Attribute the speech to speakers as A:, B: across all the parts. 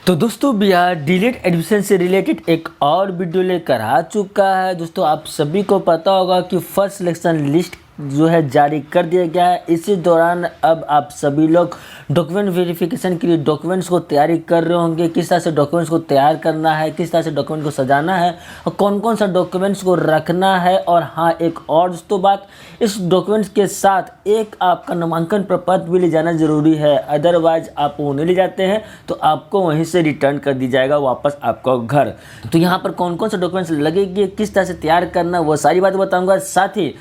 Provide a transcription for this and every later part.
A: तो दोस्तों Bihar delete admission से रिलेटेड एक और वीडियो लेकर आ चुका है। दोस्तों आप सभी को पता होगा कि फर्स्ट सिलेक्शन लिस्ट जो है जारी कर दिया गया है। इसी दौरान अब आप सभी लोग डॉक्यूमेंट वेरिफिकेशन के लिए डॉक्यूमेंट्स को तैयारी कर रहे होंगे। किस तरह से डॉक्यूमेंट्स को तैयार करना है, किस तरह से डॉक्यूमेंट को सजाना है और कौन कौन सा डॉक्यूमेंट्स को रखना है। और हाँ, एक और दोस्तों बात, इस डॉक्यूमेंट्स के साथ एक आपका नामांकन प्रपत्र भी ले जाना जरूरी है। अदरवाइज आप वो नहीं ले जाते हैं तो आपको वहीं से रिटर्न कर दी जाएगा वापस आपका घर। तो यहाँ पर कौन कौन सा डॉक्यूमेंट्स लगेंगे, किस तरह से तैयार करना, वो सारी बातें बताऊँगा। साथ ही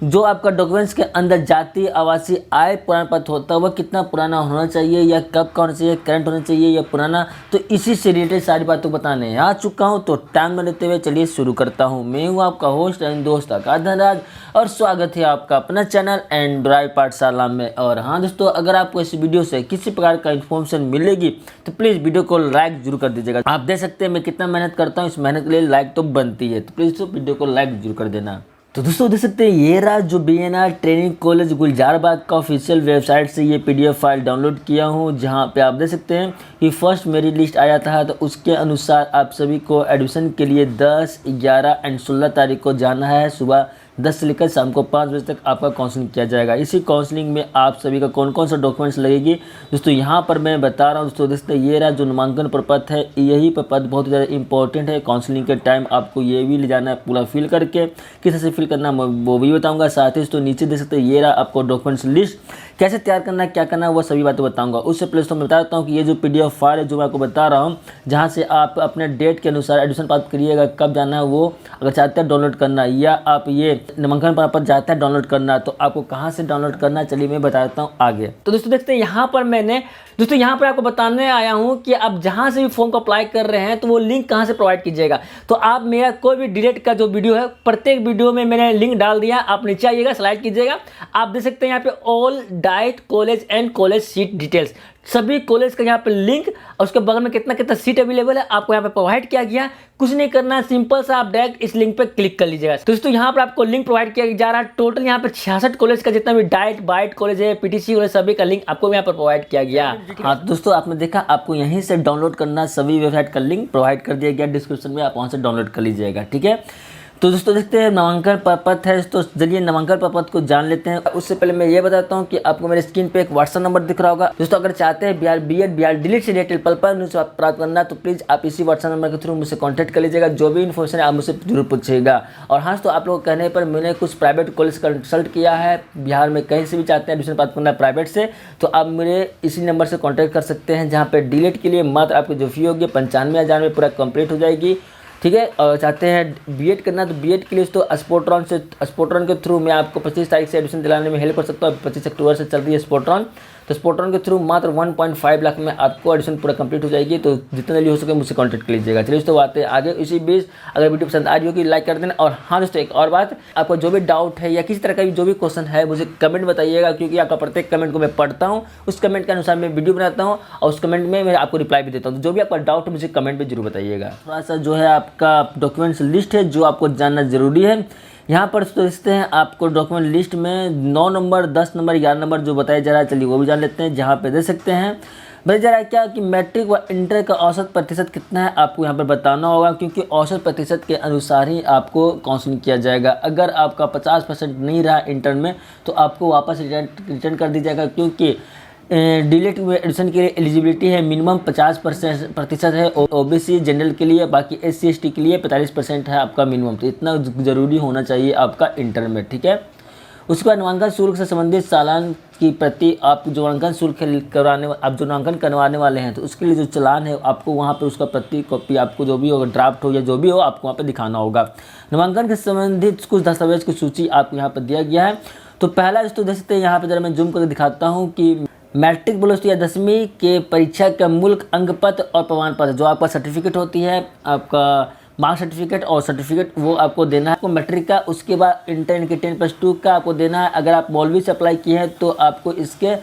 A: जो आपका डॉक्यूमेंट्स के अंदर जाति, आवासीय, आय प्रमाण पत्र होता है वह कितना पुराना होना चाहिए या कब का होना चाहिए, करंट होना चाहिए या पुराना, तो इसी से रिलेटेड सारी बातों बताने आ चुका हूं। तो टाइम न लेते हुए चलिए शुरू करता हूं। मैं हूं आपका होस्ट एंड दोस्त आकाश धनराज और स्वागत है आपका अपना चैनल एंड्रॉइड पाठशाला में। और हाँ दोस्तों, अगर आपको इस वीडियो से किसी प्रकार का इन्फॉर्मेशन मिलेगी तो प्लीज़ वीडियो को लाइक जरूर कर दीजिएगा। आप देख सकते हैं मैं कितना मेहनत करता हूँ, इस मेहनत के लिए लाइक तो बनती है, तो प्लीज़ वीडियो को लाइक जरूर कर देना। तो दोस्तों देख सकते हैं ये रहा जो बीएनआर ट्रेनिंग कॉलेज गुलजारबाग का ऑफिशियल वेबसाइट से ये पीडीएफ फाइल डाउनलोड किया हूँ, जहाँ पे आप देख सकते हैं कि फर्स्ट मेरिट लिस्ट आया था। तो उसके अनुसार आप सभी को एडमिशन के लिए 10, 11 एंड 16 तारीख को जाना है। सुबह 10 से लेकर शाम को 5 बजे तक आपका काउंसलिंग किया जाएगा। इसी काउंसलिंग में आप सभी का कौन कौन सा डॉक्यूमेंट्स लगेगी दोस्तों यहाँ पर मैं बता रहा हूँ। दोस्तों दोस्तों ये रहा जो नामांकन प्रपत्र है, यही प्रपत्र बहुत ज़्यादा इंपॉर्टेंट है। काउंसलिंग के टाइम आपको ये भी ले जाना है पूरा फिल करके, किस तरह से फिल करना वो भी बताऊँगा। साथ ही तो नीचे देख सकते हैं ये रहा आपको डॉक्यूमेंट्स लिस्ट, कैसे तैयार करना है, क्या करना है, वो सभी बातें बताऊँगा। उससे पहले तो मैं बता देता हूँ कि ये जो PDF फाइल है जो मैं आपको बता रहा हूँ, जहाँ से आप अपने डेट के अनुसार एडमिशन प्राप्त करिएगा, कब जाना है वो अगर चाहते हैं डाउनलोड करना, या आप ये नामांकन प्रपत्र जाता है डाउनलोड करना, तो आपको कहाँ से डाउनलोड करना है चलिए मैं बता देता हूँ आगे। तो दोस्तों देखते हैं यहाँ पर मैंने दोस्तों यहाँ पर आपको बताने आया हूँ कि आप जहाँ से भी फॉर्म को अप्लाई कर रहे हैं तो वो लिंक कहाँ से प्रोवाइड कीजिएगा। तो आप मेरा कोई भी डिलीट का जो वीडियो है, प्रत्येक वीडियो में मैंने लिंक डाल दिया, आप नीचे आइएगा, स्लाइड कीजिएगा। आप देख सकते हैं यहाँ पे all diet college and college seat details, सभी कॉलेज का यहाँ पे लिंक और उसके बगल में कितना कितना सीट अवेलेबल है आपको यहाँ पे प्रोवाइड किया गया। कुछ नहीं करना, सिंपल सा आप डायरेक्ट इस लिंक पे क्लिक कर लीजिएगा। तो दोस्तों यहाँ पर आपको लिंक प्रोवाइड किया जा रहा है। टोटल यहाँ पे 66 कॉलेज का जितना भी डाइट बाइट कॉलेज है, पीटीसी कॉलेज, सभी का लिंक आपको यहाँ पर प्रोवाइड किया गया। हाँ दोस्तों आपने देखा, आपको यहीं से डाउनलोड करना, सभी वेबसाइट का लिंक प्रोवाइड कर दिया गया डिस्क्रिप्शन में, आप वहाँ से डाउनलोड कर लीजिएगा, ठीक है। तो दोस्तों देखते हैं नामांकन प्रपत्र है, तो चलिए नामांकन प्रपत्र को जान लेते हैं। उससे पहले मैं ये बताता हूँ कि आपको मेरे स्क्रीन पे एक व्हाट्सएप नंबर दिख रहा होगा। दोस्तों अगर चाहते हैं बिहार डिलीट से रिलेटेड पल न्यूज़ प्राप्त करना तो प्लीज़ आप इसी व्हाट्सएप नंबर के थ्रू मुझसे कॉन्टैक्ट कर लीजिएगा। जो भी इन्फॉर्मेशन है आप मुझसे जरूर पूछिएगा। और हाँ तो आप लोगों के कहने पर मैंने कुछ प्राइवेट कॉलेज कंसल्ट किया है बिहार में, कहीं से भी चाहते हैं एडमिशन प्राप्त करना है प्राइवेट से, तो आप मेरे इसी नंबर से कॉन्टैक्ट कर सकते हैं, जहाँ पर डिलीट के लिए मात्र आपकी जो फी होगी 95,000 में पूरा कंप्लीट हो जाएगी, ठीक है। और चाहते हैं बीएड करना तो बीएड के लिए तो स्पोर्ट्रॉन के थ्रू मैं आपको 25 तारीख से एडमिशन दिलाने में हेल्प कर सकता हूँ। 25 अक्टूबर से चल रही है स्पोर्ट्रॉन, तो स्पोर्ट्रॉन के थ्रू मात्र 1.5 लाख में आपको एडमिशन पूरा कंप्लीट हो जाएगी। तो जितना जल्दी हो सके मुझसे कांटेक्ट कर लीजिएगा। चलिए दोस्तों आते हैं आगे। इसी बीच अगर वीडियो पसंद आ रही होगी लाइक कर देना। और हाँ दोस्तों एक और बात, आपको जो भी डाउट है या किसी तरह का भी जो भी क्वेश्चन है मुझे कमेंट बताइएगा, क्योंकि आपका प्रत्येक कमेंट को मैं पढ़ता हूँ, उस कमेंट के अनुसार मैं वीडियो बनाता हूँ और उस कमेंट में मैं आपको रिप्लाई भी देता हूँ। तो जो भी आपका डाउट है मुझे कमेंट में जरूर बताइएगा। थोड़ा सा जो है आपका डॉक्यूमेंट्स लिस्ट है जो आपको जानना जरूरी है। यहाँ पर देखते हैं आपको डॉक्यूमेंट लिस्ट में 9 नंबर, 10 नंबर, 11 नंबर जो बताया जा रहा है, चलिए वो भी जान लेते हैं। जहाँ पे देख सकते हैं बताया जा रहा है क्या कि मैट्रिक व इंटर का औसत प्रतिशत कितना है आपको यहाँ पर बताना होगा, क्योंकि औसत प्रतिशत के अनुसार ही आपको काउंसलिंग किया जाएगा। अगर आपका 50% नहीं रहा इंटर में तो आपको वापस रिटर्न कर दिया जाएगा, क्योंकि डिलीट में एडमिशन के लिए एलिजिबिलिटी है मिनिमम 50% है ओबीसी जनरल के लिए, बाकी SC ST के लिए 45% है आपका मिनिमम। तो इतना ज़रूरी होना चाहिए आपका इंटर में, ठीक है। उसके बाद नामांकन शुल्क से संबंधित चालान की प्रति, आप जो नामांकन शुल्क करवाने, आप जो नामांकन करवाने वाले हैं तो उसके लिए जो चालान है आपको वहाँ पे उसका प्रति कॉपी आपको जो भी होगा, ड्राफ्ट हो या जो भी हो, आपको वहाँ पे दिखाना होगा। नामांकन के संबंधित कुछ दस्तावेज की सूची आपको यहाँ पर दिया गया है। तो पहला दोस्तों देख सकते हैं यहाँ पर जरा मैं जूम करके दिखाता हूँ कि मैट्रिक बोलो या 10वीं के परीक्षा का मूल्य अंक पत्र और प्रमाण पत्र, जो आपका सर्टिफिकेट होती है, आपका मार्क्स सर्टिफिकेट और सर्टिफिकेट, वो आपको देना है आपको मैट्रिक का। उसके बाद इंटर के 10+2 का आपको देना है। अगर आप मौलवी से अप्लाई किए हैं तो आपको इसके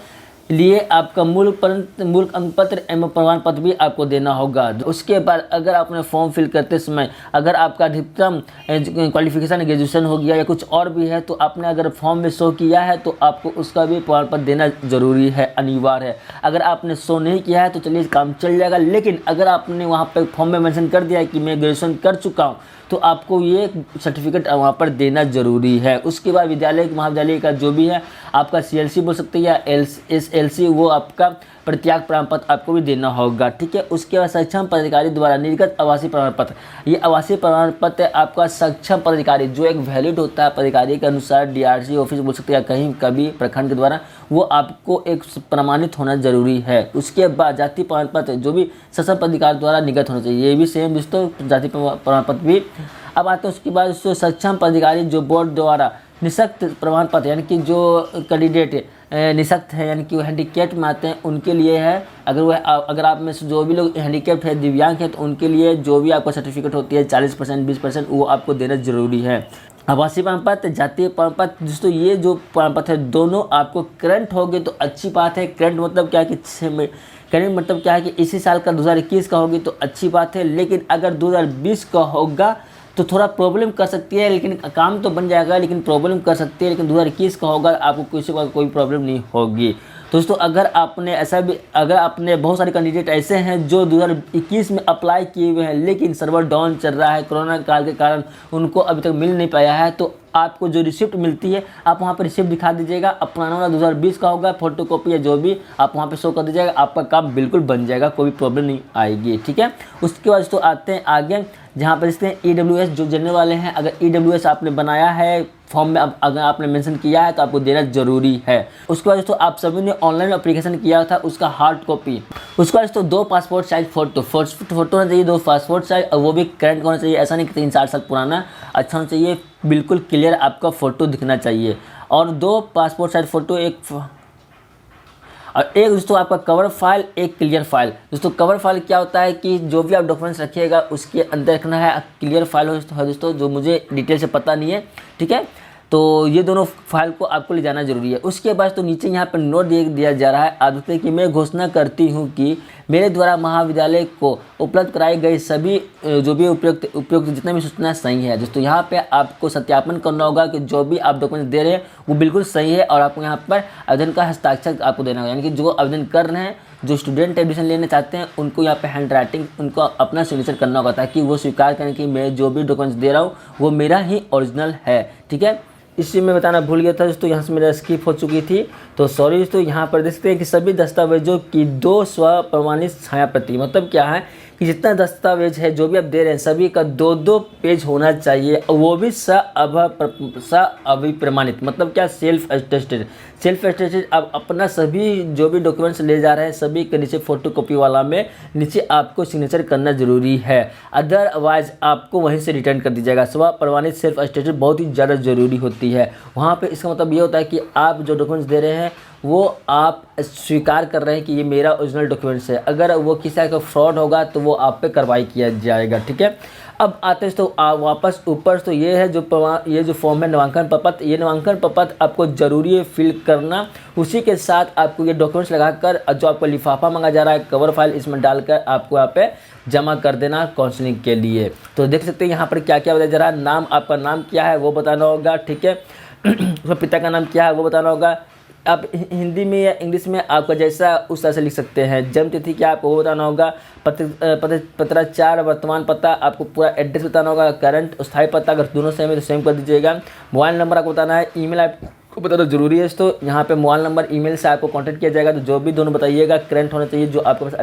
A: लिए आपका मूल अंक पत्र एवं प्रमाण पत्र भी आपको देना होगा। उसके बाद अगर आपने फॉर्म फिल करते समय अगर आपका अधिकतम क्वालिफिकेशन ग्रेजुएशन हो गया या कुछ और भी है, तो आपने अगर फॉर्म में शो किया है तो आपको उसका भी प्रमाण पत्र देना जरूरी है, अनिवार्य है। अगर आपने शो नहीं किया है तो चलिए काम चल जाएगा, लेकिन अगर आपने वहाँ पर फॉर्म में मेंशन कर दिया है कि मैं ग्रेजुएशन कर चुका हूँ, तो आपको ये सर्टिफिकेट वहाँ पर देना जरूरी है। उसके बाद विद्यालय महाविद्यालय का जो भी है आपका CLC बोल सकते हैं या SLC, वो आपका प्रत्याग प्रमाण पत्र आपको भी देना होगा, ठीक है। उसके बाद सक्षम पदाधिकारी द्वारा निर्गत आवासीय प्रमाण पत्र, ये आवासीय प्रमाण पत्र आपका सक्षम पदाधिकारी जो एक वैलिड होता है पदाधिकारी के अनुसार, DRC ऑफिस बोल सकते हैं या कहीं कभी प्रखंड के द्वारा, वो आपको एक प्रमाणित होना जरूरी है। उसके बाद जाति प्रमाण पत्र जो भी सक्षम पदाधिकारी द्वारा निर्गत होना चाहिए, ये भी सेम दोस्तों जाति प्रमाण पत्र भी। अब आते हैं उसके बाद दोस्तों सक्षम पदाधिकारी जो बोर्ड द्वारा निःशक्त प्रमाण पत्र, यानी कि जो कैंडिडेट निःशक्त है यानी कि वो हैंडीकैप्ड में आते हैं उनके लिए है। अगर आप में से जो भी लोग हैंडीकैप्ड है, दिव्यांग है, तो उनके लिए जो भी आपका सर्टिफिकेट होती है 40% 20% वो आपको देना जरूरी है। आवासीय प्रमाण पत्र, जातीय प्रमाण पत्र दोस्तों, ये जो प्रमाण पत्र है दोनों आपको करंट होंगे तो अच्छी बात है। करंट मतलब क्या है कि करंट मतलब क्या है कि इसी साल का 2021 का होगी तो अच्छी बात है, लेकिन अगर 2020 का होगा तो थोड़ा प्रॉब्लम कर सकती है, लेकिन काम तो बन जाएगा, लेकिन प्रॉब्लम कर सकती है। लेकिन 2021 का होगा आपको किसी का कोई प्रॉब्लम नहीं होगी दोस्तों। अगर आपने बहुत सारे कैंडिडेट ऐसे हैं जो 2021 में अप्लाई किए हुए हैं, लेकिन सर्वर डाउन चल रहा है कोरोना काल के कारण, उनको अभी तक मिल नहीं पाया है, तो आपको जो रिसिप्ट मिलती है आप वहाँ पर रिसिप्ट दिखा दीजिएगा। पुराना वाला 2020 का होगा, फोटोकॉपी या जो भी आप वहाँ पे शो कर दीजिएगा, आपका काम बिल्कुल बन जाएगा, कोई प्रॉब्लम नहीं आएगी, ठीक है। उसके बाद तो आते हैं आगे, जहाँ पर इसमें EWS जो जनरल वाले हैं, अगर EWS आपने बनाया है फॉर्म में, अगर आपने मेंशन किया है तो आपको देना जरूरी है। उसके बाद दोस्तों आप सभी ने ऑनलाइन एप्लीकेशन किया था उसका हार्ड कॉपी। उसके बाद दोस्तों 2 पासपोर्ट साइज फोटो होना चाहिए, 2 पासपोर्ट साइज, और वो भी करंट होना चाहिए, ऐसा नहीं कि 3-4 साल पुराना, अच्छा होना चाहिए, बिल्कुल क्लियर आपका फ़ोटो दिखना चाहिए। और 2 पासपोर्ट साइज फ़ोटो, एक दोस्तों आपका कवर फाइल, एक क्लियर फाइल। दोस्तों कवर फाइल क्या होता है कि जो भी आप डॉक्यूमेंट्स रखिएगा उसके अंदर रखना है। क्लियर फाइल है दोस्तों जो मुझे डिटेल से पता नहीं है, ठीक है, तो ये दोनों फाइल को आपको ले जाना जरूरी है। उसके बाद तो नीचे यहाँ पर नोट दिया जा रहा है आदित्य कि मैं घोषणा करती हूँ कि मेरे द्वारा महाविद्यालय को उपलब्ध कराई गई सभी जो भी उपयुक्त जितने भी सूचना सही है। दोस्तों यहाँ पे आपको सत्यापन करना होगा कि जो भी आप डॉक्यूमेंट दे रहे हैं वो बिल्कुल सही है, और आपको यहाँ पर आवेदन का हस्ताक्षर आपको देना होगा, यानी कि जो आवेदन कर रहे हैं, जो स्टूडेंट एडमिशन लेने चाहते हैं, उनको यहाँ पे हैंड राइटिंग उनको अपना सिग्नेचर करना होगा, ताकि वो स्वीकार करें कि मैं जो भी डॉक्यूमेंट्स दे रहा हूँ वो मेरा ही ओरिजिनल है, ठीक है। इसी में बताना भूल गया था दोस्तों, यहाँ से मेरा स्किप हो चुकी थी, तो सॉरी दोस्तों। यहाँ पर देखते हैं कि सभी दस्तावेजों की 2 स्व-प्रमाणित छाया प्रति, मतलब क्या है कि जितना दस्तावेज है जो भी आप दे रहे हैं सभी का 2-2 पेज होना चाहिए, और वो भी अभिप्रमाणित, मतलब क्या, सेल्फ अटेस्टेड। आप अपना सभी जो भी डॉक्यूमेंट्स ले जा रहे हैं सभी के नीचे फोटोकॉपी वाला में नीचे आपको सिग्नेचर करना जरूरी है, अदरवाइज आपको वहीं से रिटर्न कर दीजिएगा। स्व प्रमाणित सेल्फ अटेस्टेड बहुत ही ज़्यादा जरूरी होती है वहाँ पे। इसका मतलब ये होता है कि आप जो डॉक्यूमेंट्स दे रहे हैं वो आप स्वीकार कर रहे हैं कि ये मेरा ओरिजिनल डॉक्यूमेंट्स है। अगर वो किसी का फ्रॉड होगा तो वो आप पे कार्रवाई किया जाएगा, ठीक है। अब आते हैं तो वापस ऊपर, तो ये है जो फॉर्म है नामांकन प्रपत्र। ये नामांकन प्रपत्र आपको जरूरी है फिल करना, उसी के साथ आपको ये डॉक्यूमेंट्स लगाकर जो आपको लिफाफा मांगा जा रहा है कवर फाइल, इसमें डालकर आपको यहाँ पे जमा कर देना काउंसलिंग के लिए। तो देख सकते हैं यहाँ पर क्या क्या बताया जा रहा है। नाम, आपका नाम क्या है वो बताना होगा, ठीक है। उसका पिता का नाम क्या है वो बताना होगा। आप हिंदी में या इंग्लिश में आपका जैसा उस तरह से लिख सकते हैं। जन्म तिथि क्या आपको वो बताना होगा। पत्राचार, वर्तमान पता, आपको पूरा एड्रेस बताना होगा। करंट, स्थायी पता अगर दोनों सेम है तो सेम कर दीजिएगा। मोबाइल नंबर आपको बताना है। ईमेल आपको बताना जरूरी है। तो यहाँ पे मोबाइल नंबर, ईमेल से आपको कांटेक्ट किया जाएगा, तो जो भी दोनों बताइएगा करंट होना चाहिए, जो आपके पास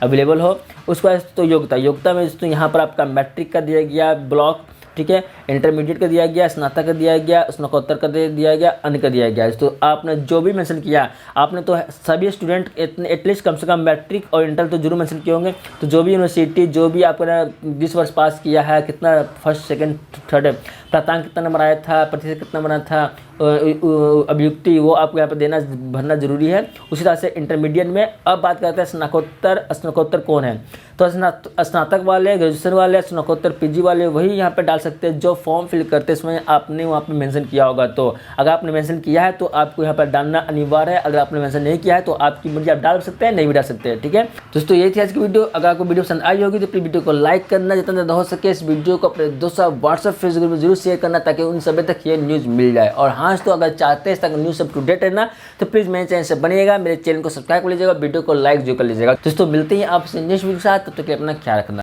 A: अवेलेबल हो। उसके बाद तो योग्यता में तो यहाँ पर आपका मैट्रिक का दिया गया, ब्लॉक, ठीक है, इंटरमीडिएट का दिया गया, स्नातक का दिया गया, स्नातकोत्तर का दिया गया, अन्य का दिया गया। तो आपने जो भी मेंशन किया, आपने तो सभी स्टूडेंट एटलीस्ट कम से कम मैट्रिक और इंटर तो जरूर मेंशन किए होंगे। तो जो भी यूनिवर्सिटी, जो भी आपने जिस वर्ष पास किया है, कितना फर्स्ट सेकंड थर्ड प्राप्तांक कितना नंबर आया था, प्रतिशत कितना बना था, अभियुक्ति वो आपको यहाँ पर देना भरना जरूरी है। उसी तरह से इंटरमीडिएट में अब बात करते हैं स्नातकोत्तर कौन है। तो स्नातक वाले, ग्रेजुएशन वाले, स्नातकोत्तर पीजी वाले वही यहाँ पे डाल सकते हैं जो फॉर्म फिल करते हैं, इसमें आपने वहाँ पे मेंशन किया होगा। तो अगर आपने मेंशन किया है तो आपको यहाँ पर डालना अनिवार्य है। अगर आपने मेंशन नहीं किया है तो आपकी मर्जी, आप डाल सकते हैं, नहीं भी डाल सकते हैं। ठीक है दोस्तों, ये थी आज की वीडियो। अगर आपको वीडियो पसंद आई होगी तो प्लीज वीडियो को लाइक करना, जितना ज़्यादा हो सके इस वीडियो को अपने दोस्तों व्हाट्सएप फेसबुक में जरूर शेयर करना ताकि उन सभी तक ये न्यूज़ मिल जाए। और हाँ दोस्तों, अगर चाहते हैं इस तक न्यूज़ अप टू डेट रहना तो प्लीज़ मेरे चैनल से बनिएगा, मेरे चैनल को सब्सक्राइब कर लीजिएगा, वीडियो को लाइक जो कर लीजिएगा। दोस्तों मिलते हैं आपसे नेक्स्ट वीडियो के साथ, तब तक अपना ख्याल रखना।